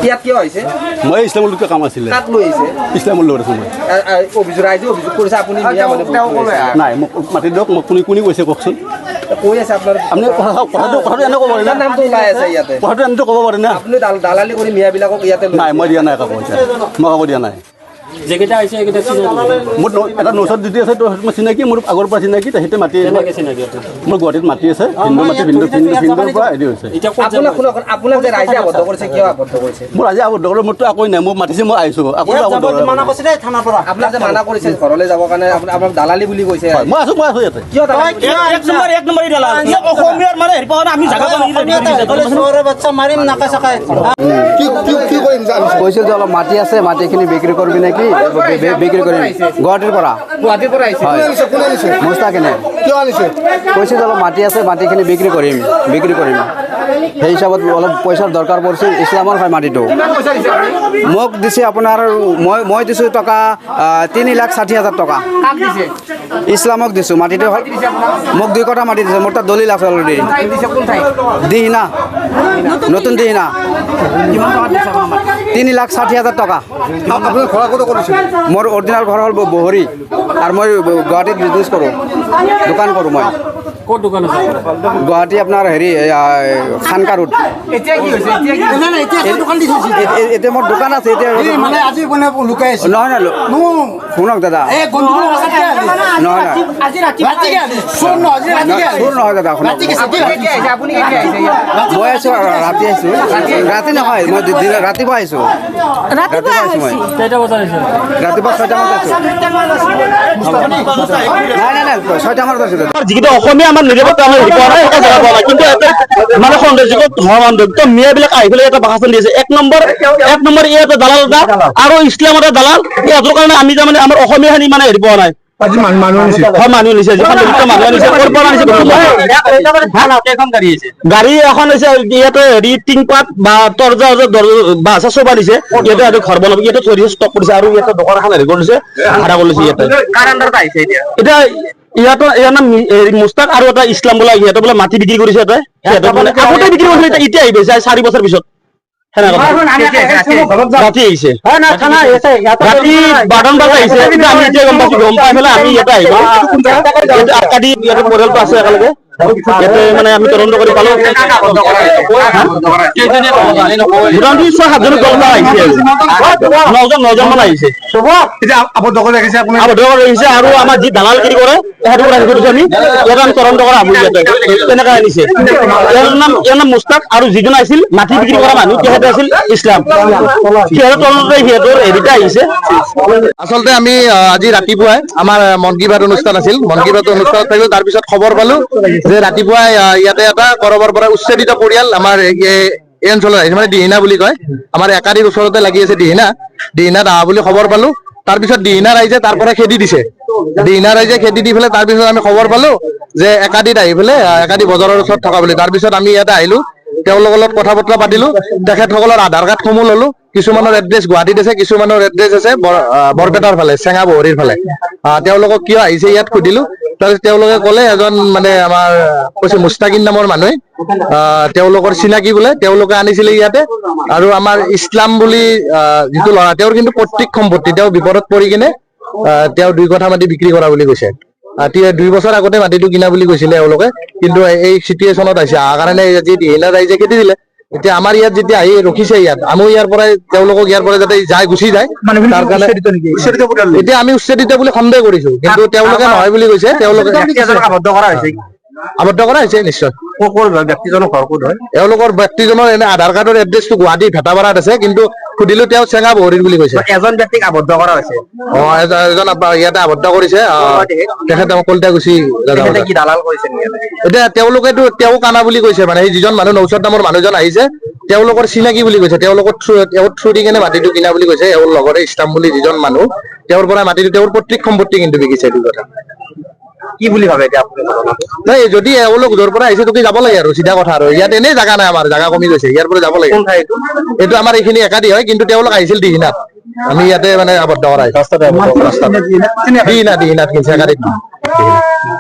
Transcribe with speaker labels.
Speaker 1: ইয়াত কিয় হৈছে?
Speaker 2: মই ইছলামৰ লোকে কাম আছিলে।
Speaker 1: কাক লৈ আহিছে?
Speaker 2: ইছলামৰ লগত আছো মই।
Speaker 1: অভিযোগ ৰাইজে অভিযোগ কৰিছে আপুনি মিয়া মানে
Speaker 2: নাই মোক মাতি দিয়ক। মোক কোনে কৈছে কওকচোন।
Speaker 1: কৈ আছে আপোনাৰ
Speaker 2: আপুনি কথাটো এনে ক'ব পাৰে না?
Speaker 1: নামটো ওলাই আছে ইয়াতে।
Speaker 2: কথাটো এনেটো ক'ব পাৰে না?
Speaker 1: আপুনি দালালি কৰি মিয়াবিলাকক ইয়াতে
Speaker 2: নাই মই দিয়া নাই কাকো পইচা। মই কাকো দিয়া নাই।
Speaker 3: যেকেইটা আহিছে এইকেইটা
Speaker 2: মোৰ এটা নচত ডিউটি আছে তো মই চিনাকি মোৰ আগৰ পৰা চিনাকি সেইটো মাতি মোৰ গুৱাহাটীত মাতি আছে ভিন্দৰ পৰা হেৰি হৈছে।
Speaker 1: আপোনাক যে ৰাইজে আবদ্ধ কৰিছে কিয় আবদ্ধ কৰিছে?
Speaker 2: মোৰ আজি আবদ্ধ কৰিলে মোৰতো একোৱেই নাই। মোক মাতিছে মই আহিছোঁ। আকৌ
Speaker 1: আপোনাক যে মানা কৰিছে ঘৰলৈ যাবৰ কাৰণে আপোনাক দালালি বুলি কৈছে।
Speaker 2: মই আছোঁ ইয়াতে।
Speaker 1: কিয়
Speaker 4: কৈছিল যে অলপ মাটি আছে, মাটিখিনি বিক্ৰী কৰিবি নেকি? বিক্ৰী কৰিম গুৱাহাটীৰ পৰা আহিছে। মুস্তাকিনে কৈছিল অলপ মাটি আছে, মাটিখিনি বিক্ৰী কৰিম। সেই হিচাপত অলপ পইচাৰ দৰকাৰ পৰিছিল। ইছলামৰ হয় মাটিটো। মোক দিছে আপোনাৰ মই দিছোঁ টকা 3,60,000 টকা। ইছলামক দিছোঁ। মাটিটো হ'ল মোক 2 কটা মাটি দিছে। মোৰ তাত দলিল আছে অলৰেডি। দিহিনা নতুন দিহিনা 3,60,000 টকা। মোৰ অৰিজিনেল ঘৰ হ'ল বহৰী আৰু মই গুৱাহাটীত বিজনেছ কৰোঁ, দোকান কৰোঁ মই।
Speaker 3: ক'ত দোকান আছে?
Speaker 4: গুৱাহাটী আপোনাৰ হেৰি খানকা ৰোড। এতিয়া মোৰ দোকান আছে। এতিয়া নহয় শুনক দাদা, নহয় চোৰ নহয় দাদা। শুনক মই আছোঁ ৰাতি আহিছোঁ। ৰাতি নহয় মই ৰাতিপুৱা আহিছোঁ। ৰাতিপুৱা আহিছোঁ মই।
Speaker 3: কেইটা বজাত আহিছে?
Speaker 4: ৰাতিপুৱা 6টা মানত আছোঁ। নাই 6টা মানত আছোঁ দাদা।
Speaker 5: যিকেইটা অসমীয়া আমাৰ নিৰাপত্তা আমাৰ হেৰি কৰা নাই এটা জেগা পোৱা নাই। কিন্তু মানে সৌন্দৰ্যত ধৰ্মান্তৰিত মিয়াবিলাক আহি পেলাই এটা বাসস্থান দি আছে। এক নম্বৰ ইয়াতে দালাল এটা আৰু ইছলাম এটা দালাল। সিহঁতৰ কাৰণে আমি তাৰমানে আমাৰ অসমীয়াখিনি মানে হেৰি পোৱা নাই। গাড়ী এখন হৈছে ইয়াতে হেৰি টিংপাত বা তৰ্জা বা চব আনিছে। ইয়াতে ঘৰ বনাব ইয়াতে থৈ দিছে, ষ্টক কৰিছে আৰু ইয়াতে দোকান এখন হেৰি কৰিছে, ভাড়া কৰিছে ইয়াতে। এতিয়া ইয়াৰ নাম মুস্তাক আৰু এটা ইছলাম বোলা। সিহঁতে বোলে মাটি বিক্ৰী কৰিছে। আগতে বিক্ৰী কৰিছে, এতিয়া আহি পাইছে 4 বছৰ পিছত। ৰাতি আহিছে, ৰাতি 12 বজাত আহিছে। আমি এতিয়া গম পাই পেলাই আমি ইয়াতে আহিব আকাদি ইয়াতে পৰিয়ালটো আছে একেলগে। ইয়াতে মানে আমি তদন্ত কৰি পালো। মোটামুটি 6-7জন দল আহিছে, 9জন মান আহিছে। আবদ্ধ কৰি ৰাখিছে আৰু আমাৰ যি দালালগিৰি কৰে সেইটো ৰাখি কৰিছো আমি। ইয়াতে আমি তদন্ত কৰা ভাবো। ইয়াতে তেনেকে আনিছে। ইয়াৰ নাম মুস্তাক আৰু যিজন আছিল মাটি বিক্ৰী কৰা মানুহ সিহঁতে আছিল ইছলাম। সিহঁতৰ তদন্ততে সিহঁতৰ হেৰিটা আহিছে।
Speaker 6: আচলতে আমি আজি ৰাতিপুৱাই আমাৰ মন কী বাত অনুষ্ঠান আছিল। মন কী বাত অনুষ্ঠানত থাকিল। তাৰপিছত খবৰ পালো যে ৰাতিপুৱাই ইয়াতে এটা কৰবাৰ পৰা উচ্ছেদিত পৰিয়াল আমাৰ এই অঞ্চলত আহিছে, মানে দিহিনা বুলি কয়। আমাৰ একাধিক ওচৰতে লাগি আছে দিহিনাত আহা বুলি খবৰ পালো। তাৰপিছত দিহিনা ৰাইজে তাৰ পৰা খেদি দিছে। দিহিনা ৰাইজে খেদি দি পেলাই তাৰপিছত আমি খবৰ পালো যে একাধিত আহি পেলাই একাধি বজাৰৰ ওচৰত থকা বুলি। তাৰপিছত আমি ইয়াতে আহিলো, তেওঁলোকৰ লগত কথা বতৰা পাতিলো। তেখেতসকলৰ আধাৰ কাৰ্ডসমূহ ললো। কিছুমানৰ এড্ৰেছ গুৱাহাটীত আছে, কিছুমানৰ এড্ৰেছ আছে বৰপেটাৰ ফালে, চেঙা বহৰীৰ ফালে। তেওঁলোকক কিয় আহিছে ইয়াত সুধিলো। তাৰপিছত তেওঁলোকে ক'লে এজন মানে আমাৰ কৈছে মুস্তাকিন নামৰ মানুহে তেওঁলোকৰ চিনাকি বোলে, তেওঁলোকে আনিছিলে ইয়াতে। আৰু আমাৰ ইছলাম বুলি যিটো ল'ৰা, তেওঁৰ কিন্তু পৈতৃক সম্পত্তি। তেওঁ বিপদত পৰি কিনে তেওঁ 2 কঠা মাটি বিক্ৰী কৰা বুলি কৈছে। 2 বছৰ আগতে মাটিটো কিনা বুলি কৈছিলে এওঁলোকে। কিন্তু এই চিটুৱেশ্যনত আহিছে অহাৰ কাৰণে আজি দিহিনা ৰাইজে খেদি দিলে। এতিয়া আমাৰ ইয়াত যেতিয়া আহি ৰখিছে, ইয়াত আমি ইয়াৰ পৰাই তেওঁলোকক ইয়াৰ পৰা যাতে গুচি যায় তাৰ কাৰণে এতিয়া আমি উচ্ছেদিত বুলি সন্দেহ কৰিছো। কিন্তু তেওঁলোকে নহয় বুলি কৈছে। তেওঁলোকে আবদ্ধ কৰা হৈছে নিশ্চয়। এওঁলোকৰ ব্যক্তিজনৰ এনে আধাৰ কাৰ্ডৰ এড্ৰেছটো গুৱাহাটী ভেটাপাৰাত আছে, কিন্তু সুধিলো তেওঁ চেঙা বহৰীৰ বুলি কৈছে।
Speaker 1: এজন ব্যক্তিক আবদ্ধ কৰা হৈছে।
Speaker 6: এজন ইয়াতে আবদ্ধ কৰিছে। তেখেতে কলিতাগুচি
Speaker 1: দালাল কৰিছে।
Speaker 6: এতিয়া তেওঁলোকেতো তেওঁ কানা বুলি কৈছে। মানে যিজন মানুহ নৌচদ নামৰ মানুহজন আহিছে তেওঁলোকৰ চিনাকি বুলি কৈছে। তেওঁলোকৰ থ্ৰু দি কেনে মাটিটো কিনা বুলি কৈছে। এওঁৰ লগতে ইছলাম বুলি যিজন মানুহ, তেওঁৰ পৰা মাটিটো তেওঁৰ পৈতৃক সম্পত্তি কিন্তু বিকিছে। এইটো কথা
Speaker 1: কি বুলি ভাবে এতিয়া?
Speaker 6: নাই, যদি এওঁলোক য'ৰ পৰা আহিছে তুমি যাব লাগে আৰু চিধা কথা। আৰু ইয়াত এনেই জাগা নাই, আমাৰ জাগা কমি গৈছে, ইয়াৰ পৰা যাব লাগে। এইটো আমাৰ এইখিনি একাধি হয়, কিন্তু তেওঁলোক আহিছিল দিহিনাত। আমি ইয়াতে মানে আবদ্ধ কৰা দিহিনাত কিনছে একাধিক।